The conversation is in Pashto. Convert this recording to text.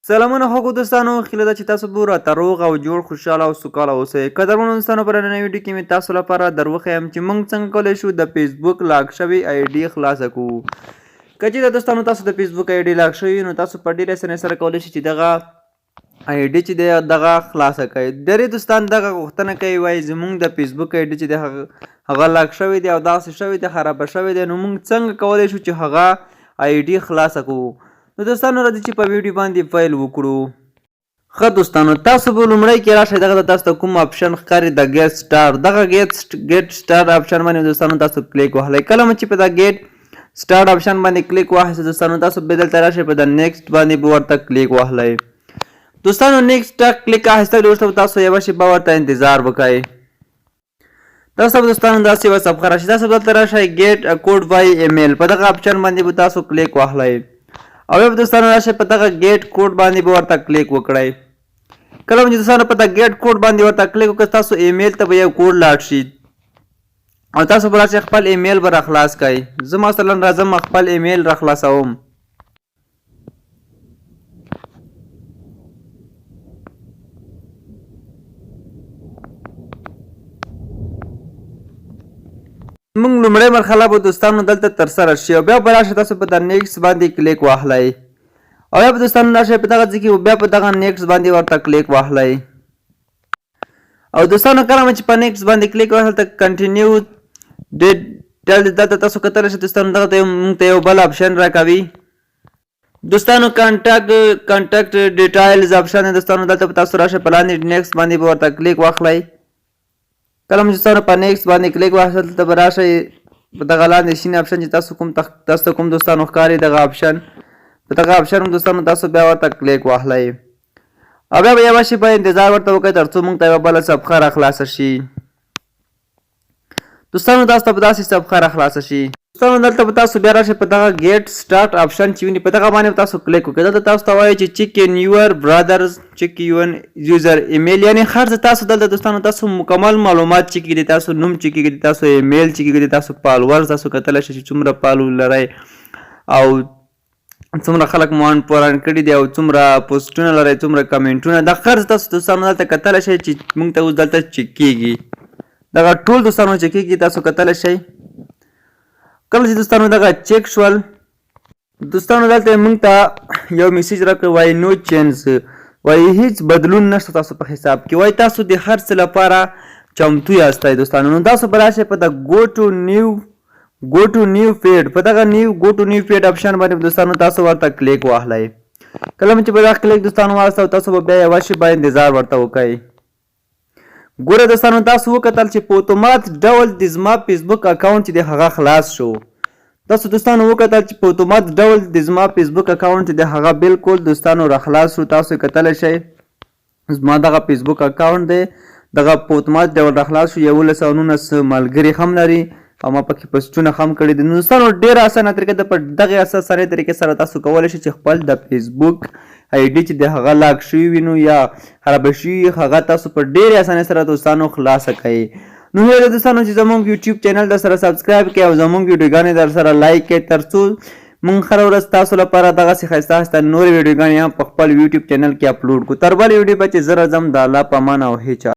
سلامونه هغو دوستانو خیله ده چې تاسو به راته روغ او جوړ خوشحاله او سوکاله اوسئ. قدرمنو دوستانو په نننۍ ویډیو کې مې تاسو لپاره در وښیم چې موږ څنګه کولی شو د فیسبوک لاک شوې آی ډي خلاصه کړو. که چېرته دوستانو تاسو د فیسبوک آی ډي لاک شوي نو تاسو په ډېرې اسانۍ سره کولی شئ چې دغه آی ډي چې دی دغه خلاصه کړئ. ډېرې دوستان دغه غوښتنه کوي وایي زموږ د فیسبوک آی ډي چې دی هغه لاک شوی دی او داسې شوی دی خرابه شوی دی، نو موږ څنګه کولی شو چې هغه آی ډي خلاصه کړو. نو دوستانو راځئ چې په ویډیو باندې پیل وکړو. ښه دوستانو تاسو به لومړی کې راشئ دغه تاسو ته کوم آپشن ښکاري د ګیټ سټار، دغه ګیټ سټار آپشن باندې دوستانو تاسو کلیک وهلی. کله مو چې په دا ګیټ سټار آپشن باندې کلیک واخیسته دوستانو تاسو به دلته راشئ په د نیکسټ باندې به ورته کلیک وهلی. دوستانو نیکسټ کلیک اخیستل وروسته تاسو یوه شېبه ورته انتظار وکړئ. تاسو به دوستانو داسې یوه صفحه راشي، تاسو دلته راشئ ګیټ کوډ بای ایمیل، په دغه آپشن باندې به تاسو کلیک واخلی او بیا به دوستانو راشئ په دغه ګیټ کوډ باندې به ورته کلیک وکړئ. کله چې دوستانو په دغه ګیټ کوډ باندې ورته کلیک وکړئ تاسو ایمیل ته به یو کوډ لاړ شي او تاسو به راشئ خپل ایمیل به راخلاص کړئ. زه مثلا راځم خپل ایمیل راخلاصوم. موږ لومړی مرحله به دوستانو دلته ترسره شي او بیا به راشئ تاسو په د نیکسټ باندې کلیک واخلی او بیا به دوستانو راشئ په دغه ځای کې بیا په دغه نیکسټ باندې ورته کلیک واخلی او دوستانو کله مو چې په نیکسټ باندې کلیک واخلی ته کنټینیو ډیټیل دلته تاسو کتلی شئ دوستانو دغه ته موږ ته یو بل آپشن راکوي. دوستانو کانټیکټ ډیټیلز آپشن دی دوستانو دلته به تاسو راشئ په لاندې نیکسټ باندې به ورته کلیک واخلی. کله مو چې دوستانو په نیکسټ باندې کلیک واخیستل دلته به راشئ په دغه لاندې شین آپشن چې تاسو ته کوم دوستانو ښکاري دغه آپشن، په دغه آپشن هم دوستانو تاسو بیا ورته کلیک واخلی او بیا به یوه شېبه انتظار ورته وکړئ تر څو موږ ته یوه بله صفحه راخلاصه شي. دوستانو تاسو ته به داسې صفحه راخلاصه شي. دوستانو دلته به تاسو بیا راشئ په دغه ګیټ سټارټ آپشن چې ویني په دغه باندې به تاسو کلیک وکړئ. دلته تاسو ته وایي چې چیک ان یور برادرز چیک یور یوزر ایمیل، یعنې هر څه تاسو دلته دوستانو تاسو مکمل معلومات چیک کړي، تاسو نوم چیک کړي، تاسو ایمیل چیک کړي، تاسو فالوورز تاسو کتلی شئ چې څومره فالو لرئ او څومره خلک مو انفالو کړي دي او څومره پوسټونه لرئ، څومره کمنټونه، دا هر څه تاسو دوستانو دلته کتلی شئ چې موږ ته اوس دلته چیک کېږي. دغه ټول دوستانو چیک کېږي تاسو کتلی شئ. کله چې دوستانو دغه چیک شول دوستانو دلته موږ ته یو میسیج راکړی وایي نو چینج، وایي هیڅ بدلون نشته تاسو په حساب کې، وایي تاسو د هر څه لپاره چمتو یاستئ دوستانو. نو تاسو به راشئ په د ګو ټو نیو فیډ، په دغه ګو ټو نیو فیډ آپشن باندې دوستانو تاسو ورته کلیک واخلی. کله چې به دا کلیک دوستانو واخیسته تاسو به بیا یوه شېبه انتظار ورته وکړئ. ګوره دوستانو تاسو وکتل چې په اتومات ډول د زما فیسبوک اکاونټ چې دی هغه خلاص شو. تاسو دوستانو وکتل چې په اتومات ډول د زما فیسبوک اکاونټ چې دی هغه بالکل دوستانو راخلاص شو. تاسو کتلی شئ زما دغه فیسبوک اکاونټ دی دغه په اتومات ډول راخلاص شو. 1119 ملګري هم لري او ما پکې پوسټونه هم کړي دي. دوستانو ډېره اسانه طریقه ده، په دغې اسانه طریقې سره تاسو کولی شئ چې خپل د فیسبوک آی ډي چې د هغه لاک شوي وي نو یا خرابه شوي هغه تاسو په ډېرې اسانۍ سره دوستانو خلاصه کړئ. نو هیله دوستانو چې زموږ یوټیوب چینل در سره سبسکرایب کړئ او زموږ ویډیوګانې در سره لایک کړئ تر څو موږ هره ورځ تاسو لپاره دغسې ښایسته ښایسته نورې ویډیوګانې هم په خپل یوټیوب چینل کې اپلوډ کړو. تر بلې ویډیو به چې زه راځم د الله په امان او هیچا